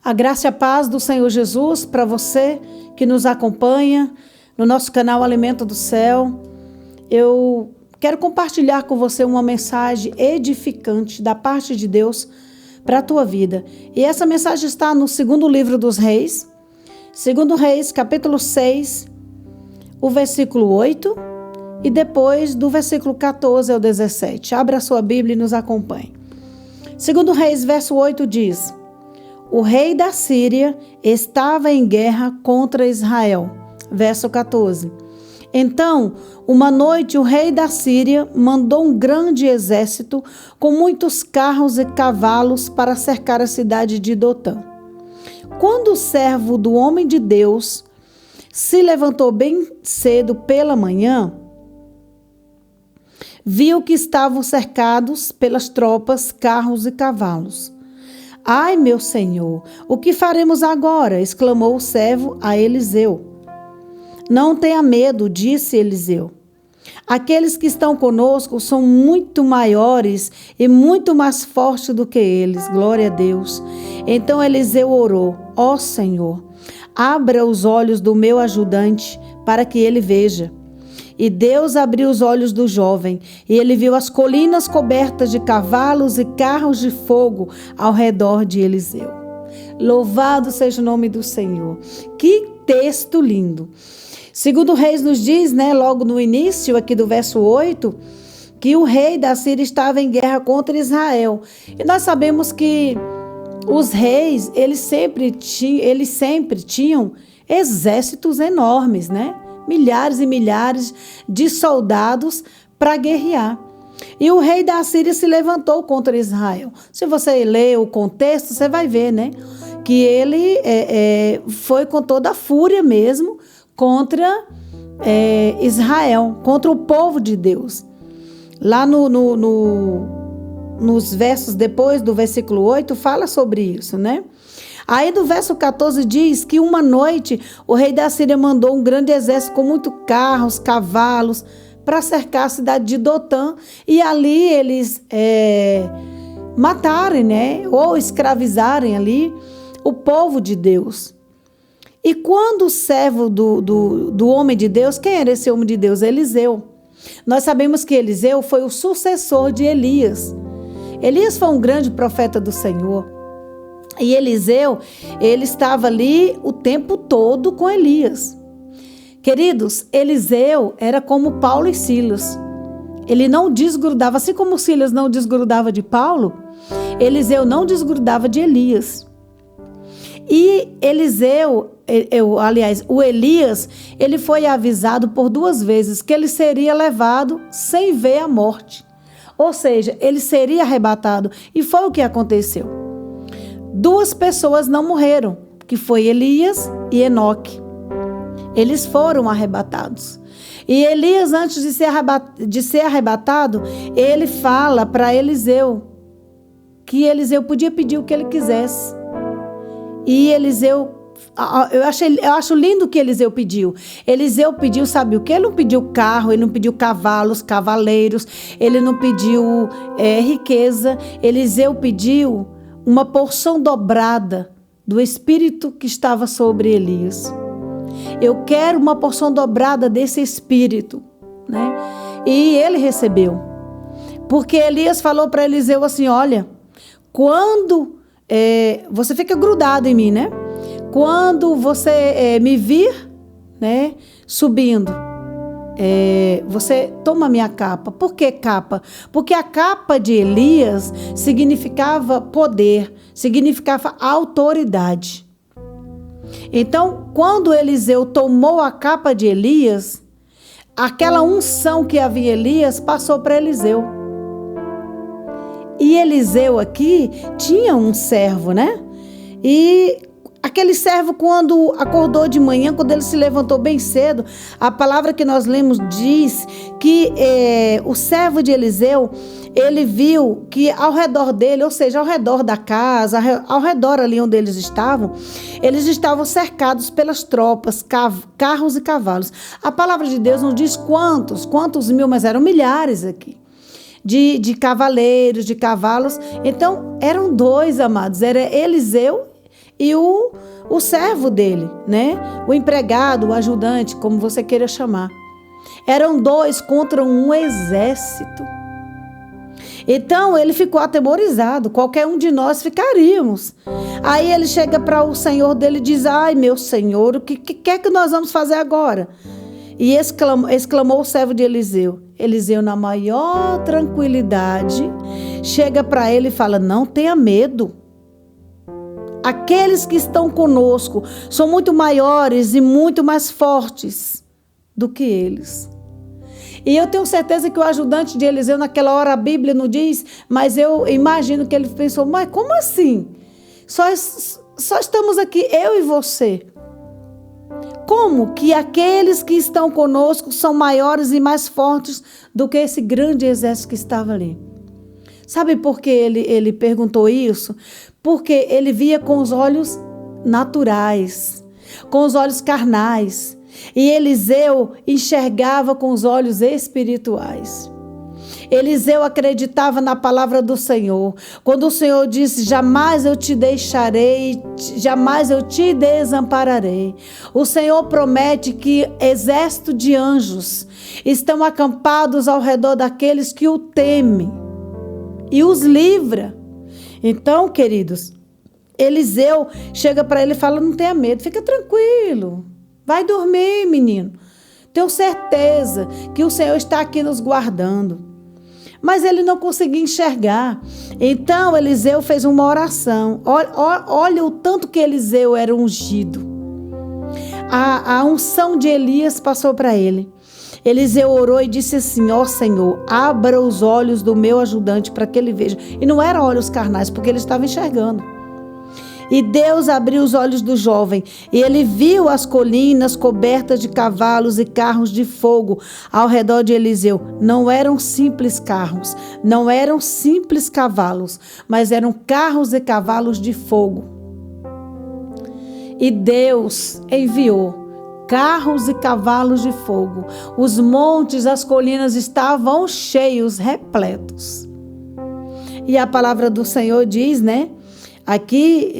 A graça e a paz do Senhor Jesus para você que nos acompanha no nosso canal Alimento do Céu. Eu quero compartilhar com você uma mensagem edificante da parte de Deus para a tua vida. E essa mensagem está no segundo livro dos Reis, segundo Reis, capítulo 6, o versículo 8 e depois do versículo 14 ao 17. Abra a sua Bíblia e nos acompanhe. Segundo Reis, verso 8 diz: o rei da Síria estava em guerra contra Israel. Verso 14. Então, uma noite, o rei da Síria mandou um grande exército com muitos carros e cavalos para cercar a cidade de Dotã. Quando o servo do homem de Deus se levantou bem cedo pela manhã, viu que estavam cercados pelas tropas, carros e cavalos. Ai, meu senhor, o que faremos agora? Exclamou o servo a Eliseu. Não tenha medo, disse Eliseu. Aqueles que estão conosco são muito maiores e muito mais fortes do que eles. Glória a Deus. Então Eliseu orou: ó Senhor, abra os olhos do meu ajudante para que ele veja. E Deus abriu os olhos do jovem, e ele viu as colinas cobertas de cavalos e carros de fogo ao redor de Eliseu. Louvado seja o nome do Senhor. Que texto lindo. Segundo Reis nos diz, logo no início aqui do verso 8, que o rei da Síria estava em guerra contra Israel. E nós sabemos que os reis, eles sempre tinham exércitos enormes, milhares e milhares de soldados para guerrear. E o rei da Síria se levantou contra Israel. Se você ler o contexto, você vai ver, que ele foi com toda a fúria mesmo contra Israel, contra o povo de Deus. Lá nos versos depois do versículo 8, fala sobre isso, Aí do verso 14 diz que uma noite o rei da Síria mandou um grande exército com muitos carros, cavalos, para cercar a cidade de Dotã. E ali eles matarem, ou escravizarem ali o povo de Deus. E quando o servo do homem de Deus, quem era esse homem de Deus? Eliseu. Nós sabemos que Eliseu foi o sucessor de Elias. Elias foi um grande profeta do Senhor. E Eliseu, ele estava ali o tempo todo com Elias. Queridos, Eliseu era como Paulo e Silas. Ele não desgrudava, assim como Silas não desgrudava de Paulo, Eliseu não desgrudava de Elias. E o Elias, ele foi avisado por 2 vezes que ele seria levado sem ver a morte. Ou seja, ele seria arrebatado. E foi o que aconteceu. 2 pessoas não morreram, que foi Elias e Enoque. Eles foram arrebatados. E Elias, antes de ser arrebatado, ele fala para Eliseu que Eliseu podia pedir o que ele quisesse. E Eliseu, eu acho lindo o que Eliseu pediu. Eliseu pediu, sabe o que? Ele não pediu carro, ele não pediu cavalos, cavaleiros, ele não pediu riqueza. Eliseu pediu uma porção dobrada do Espírito que estava sobre Elias. Eu quero uma porção dobrada desse Espírito, E ele recebeu. Porque Elias falou para Eliseu assim: olha, quando você fica grudado em mim, Quando você me vir, subindo, você toma minha capa. Por que capa? Porque a capa de Elias significava poder, significava autoridade. Então, quando Eliseu tomou a capa de Elias, aquela unção que havia em Elias passou para Eliseu. E Eliseu aqui tinha um servo, E aquele servo, quando acordou de manhã, quando ele se levantou bem cedo, a palavra que nós lemos diz que o servo de Eliseu, ele viu que ao redor dele, ou seja, ao redor da casa, ao redor ali onde eles estavam cercados pelas tropas, carros e cavalos. A palavra de Deus não diz quantos mil, mas eram milhares aqui. De cavaleiros, de cavalos. Então, eram 2, amados. Era Eliseu e o servo dele, né? O empregado, o ajudante, como você queira chamar. Eram 2 contra um exército. Então ele ficou atemorizado, qualquer um de nós ficaríamos. Aí ele chega para o senhor dele e diz: ai, meu senhor, o que é que nós vamos fazer agora? E exclamou o servo de Eliseu. Eliseu, na maior tranquilidade, chega para ele e fala: não tenha medo. Aqueles que estão conosco são muito maiores e muito mais fortes do que eles. E eu tenho certeza que o ajudante de Eliseu, naquela hora, a Bíblia não diz, mas eu imagino que ele pensou: mas como assim? Só estamos aqui, eu e você. Como que aqueles que estão conosco são maiores e mais fortes do que esse grande exército que estava ali? Sabe por que ele perguntou isso? Porque ele via com os olhos naturais, com os olhos carnais. E Eliseu enxergava com os olhos espirituais. Eliseu acreditava na palavra do Senhor. Quando o Senhor disse: jamais eu te deixarei, jamais eu te desampararei. O Senhor promete que exército de anjos estão acampados ao redor daqueles que o temem e os livra. Então, queridos, Eliseu chega para ele e fala: não tenha medo, fica tranquilo. Vai dormir, menino. Tenho certeza que o Senhor está aqui nos guardando. Mas ele não conseguia enxergar. Então Eliseu fez uma oração. Olha o tanto que Eliseu era ungido. A unção de Elias passou para ele. Eliseu orou e disse assim: ó Senhor, abra os olhos do meu ajudante para que ele veja. E não eram olhos carnais, porque ele estava enxergando. E Deus abriu os olhos do jovem, e ele viu as colinas cobertas de cavalos e carros de fogo ao redor de Eliseu. Não eram simples carros, não eram simples cavalos, mas eram carros e cavalos de fogo. E Deus enviou carros e cavalos de fogo. Os montes, as colinas estavam cheios, repletos. E a palavra do Senhor diz, né? Aqui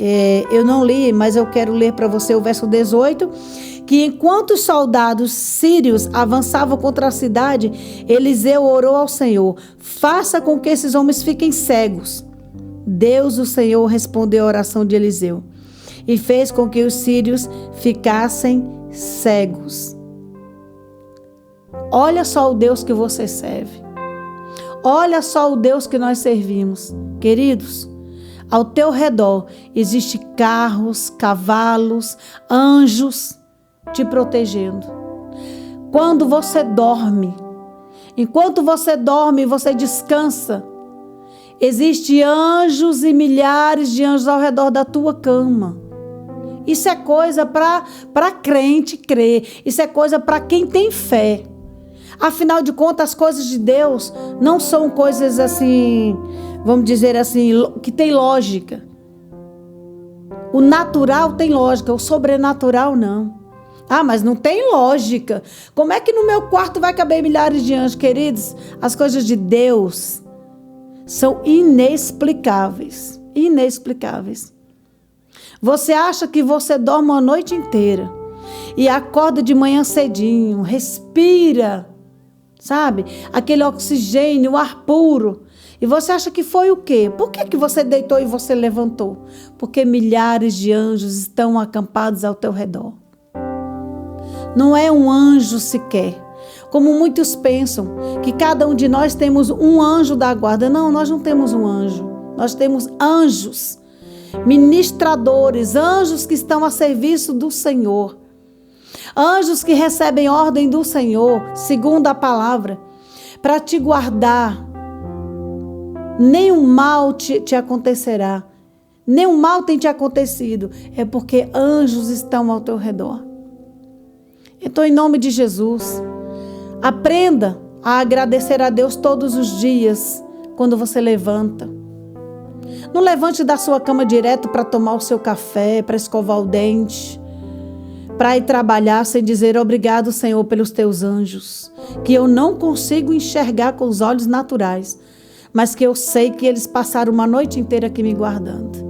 eu não li, mas eu quero ler para você o verso 18, que enquanto os soldados sírios avançavam contra a cidade, Eliseu orou ao Senhor: faça com que esses homens fiquem cegos. Deus, o Senhor, respondeu a oração de Eliseu e fez com que os sírios ficassem cegos. Olha só o Deus que você serve. Olha só o Deus que nós servimos. Queridos, ao teu redor existem carros, cavalos, anjos te protegendo. Quando você dorme, enquanto você dorme, você descansa, existem anjos e milhares de anjos ao redor da tua cama. Isso é coisa para crente crer. Isso é coisa para quem tem fé. Afinal de contas, as coisas de Deus não são coisas assim, vamos dizer assim, que tem lógica. O natural tem lógica, o sobrenatural não. Ah, mas não tem lógica. Como é que no meu quarto vai caber milhares de anjos, queridos? As coisas de Deus são inexplicáveis. Inexplicáveis. Você acha que você dorme a noite inteira e acorda de manhã cedinho, respira, sabe? Aquele oxigênio, o ar puro. E você acha que foi o quê? Por que você deitou e você levantou? Porque milhares de anjos estão acampados ao teu redor. Não é um anjo sequer. Como muitos pensam, que cada um de nós temos um anjo da guarda. Não, nós não temos um anjo. Nós temos anjos, ministradores, anjos que estão a serviço do Senhor. Anjos que recebem ordem do Senhor, segundo a palavra, para te guardar. Nenhum mal te acontecerá. Nenhum mal tem te acontecido. É porque anjos estão ao teu redor. Então, em nome de Jesus, aprenda a agradecer a Deus todos os dias, quando você levanta. Não levante da sua cama direto para tomar o seu café, para escovar o dente, para ir trabalhar sem dizer obrigado, Senhor, pelos teus anjos, que eu não consigo enxergar com os olhos naturais, mas que eu sei que eles passaram uma noite inteira aqui me guardando.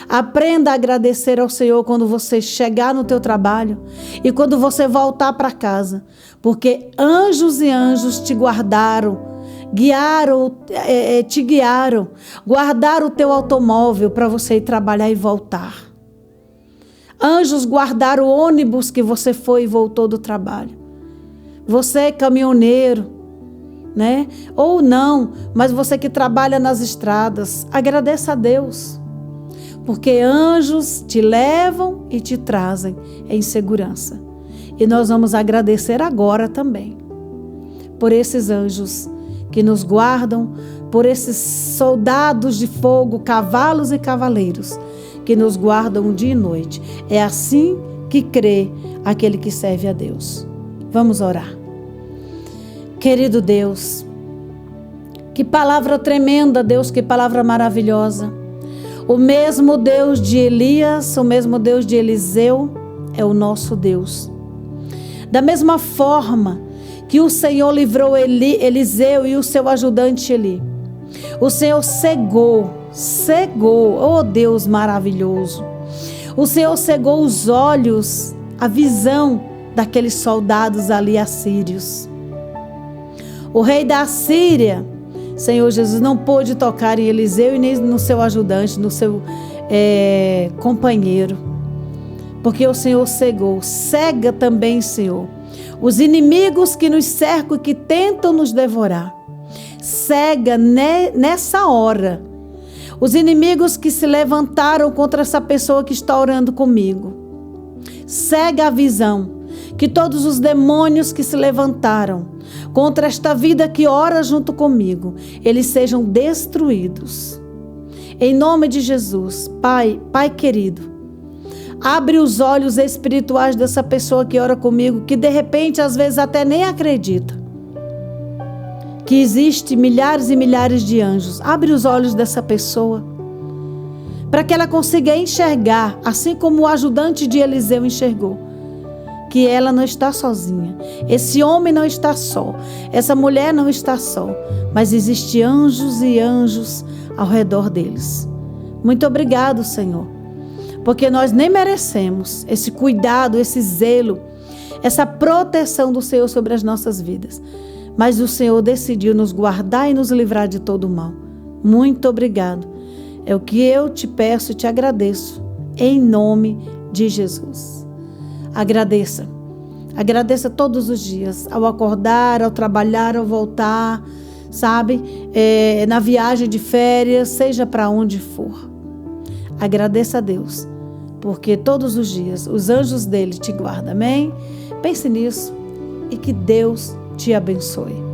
Aprenda a agradecer ao Senhor quando você chegar no teu trabalho e quando você voltar para casa, porque anjos e anjos te guardaram, te guiaram, guardaram o teu automóvel para você ir trabalhar e voltar. Anjos guardaram o ônibus que você foi e voltou do trabalho. Você, caminhoneiro, né? Ou não, mas você que trabalha nas estradas, agradeça a Deus, porque anjos te levam e te trazem em segurança. E nós vamos agradecer agora também por esses anjos que nos guardam, por esses soldados de fogo, cavalos e cavaleiros, que nos guardam dia e noite. É assim que crê aquele que serve a Deus. Vamos orar. Querido Deus, que palavra tremenda, Deus, que palavra maravilhosa. O mesmo Deus de Elias, o mesmo Deus de Eliseu é o nosso Deus. Da mesma forma que o Senhor livrou Eliseu e o seu ajudante Eli, o Senhor cegou, oh Deus maravilhoso, o Senhor cegou os olhos, a visão daqueles soldados ali assírios. O rei da Síria, Senhor Jesus, não pôde tocar em Eliseu e nem no seu ajudante, no seu companheiro, porque o Senhor cegou. Cega também, Senhor, os inimigos que nos cercam e que tentam nos devorar. Cega nessa hora os inimigos que se levantaram contra essa pessoa que está orando comigo. Cega a visão, que todos os demônios que se levantaram contra esta vida que ora junto comigo, eles sejam destruídos. Em nome de Jesus, Pai querido, abre os olhos espirituais dessa pessoa que ora comigo, que de repente, às vezes, até nem acredita que existe milhares e milhares de anjos. Abre os olhos dessa pessoa, para que ela consiga enxergar, assim como o ajudante de Eliseu enxergou, que ela não está sozinha. Esse homem não está só. Essa mulher não está só. Mas existem anjos e anjos ao redor deles. Muito obrigado, Senhor, porque nós nem merecemos esse cuidado, esse zelo, essa proteção do Senhor sobre as nossas vidas. Mas o Senhor decidiu nos guardar e nos livrar de todo o mal. Muito obrigado. É o que eu te peço e te agradeço, em nome de Jesus. Agradeça. Agradeça todos os dias, ao acordar, ao trabalhar, ao voltar, sabe? Na viagem de férias, seja para onde for. Agradeça a Deus, porque todos os dias os anjos dele te guardam, amém? Pense nisso e que Deus te abençoe.